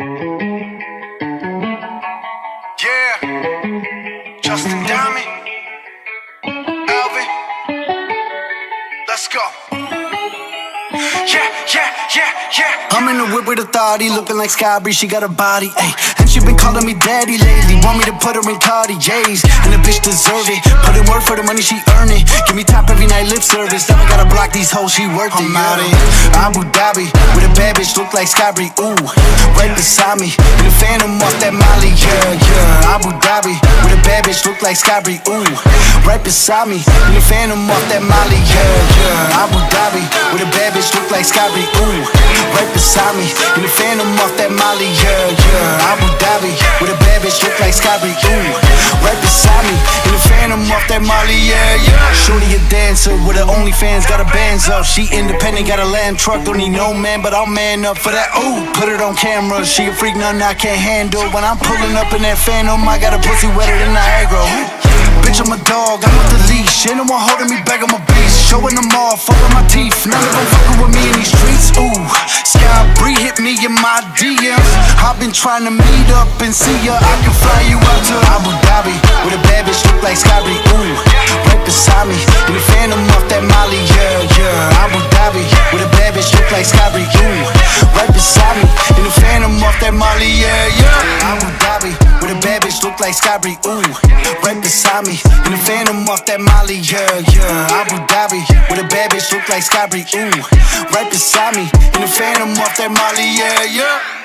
Yeah, Justin Diamond, ALVYN, let's go. Yeah. I'm in the whip with authority, looking like Skybri, she got a body, ayy. And she been calling me daddy lately, want me to put her in Cartiers. And the bitch deserve it, put in work for the money she earn it. Give me top every night, lip service, never gotta block these hoes, she worth it. I'm out in Abu Dhabi, with a bad bitch, look like Skybri, ooh. Right beside me, in the phantom off that Molly, yeah. Abu Dhabi, with a bad bitch, look like Skybri, ooh. Right beside me, in the phantom off that Molly, yeah. Abu Dhabi, with a bad bitch, look like Skybri, ooh. Right beside me, in the phantom off that Molly, yeah. Abu Dhabi, with a bad bitch, look like Skybri, ooh. Right beside me, in the phantom off that Molly, yeah. Shorty a dancer with her OnlyFans, got her bands up. She independent, got a land truck, don't need no man, but I'll man up for that, ooh. Put it on camera, she a freak, nothing I can't handle. When I'm pulling up in that phantom, I got a pussy wetter than Niagara. Bitch, I'm a dog, I'm with the leash. Ain't no one holding me back, I'm a beast. Showing them all, fucking my teeth. None of them fucking with me in these streets, ooh. Skybri hit me in my DMs. I've been trying to meet up and see ya. I can fly you out to Abu Dhabi, with a bad bitch look like Skybri, ooh. Right beside me, in the phantom off that Molly, yeah. Abu Dhabi, with a bad bitch look like Skybri, ooh. Right beside me, in the phantom off that Molly, yeah. Abu Dhabi, with a bad bitch look like Skybri, ooh. Right beside me, in the phantom off that Molly, yeah. Abu Dhabi, with a bad bitch look like Skybri, ooh. Right beside me, in the phantom off that Molly, yeah.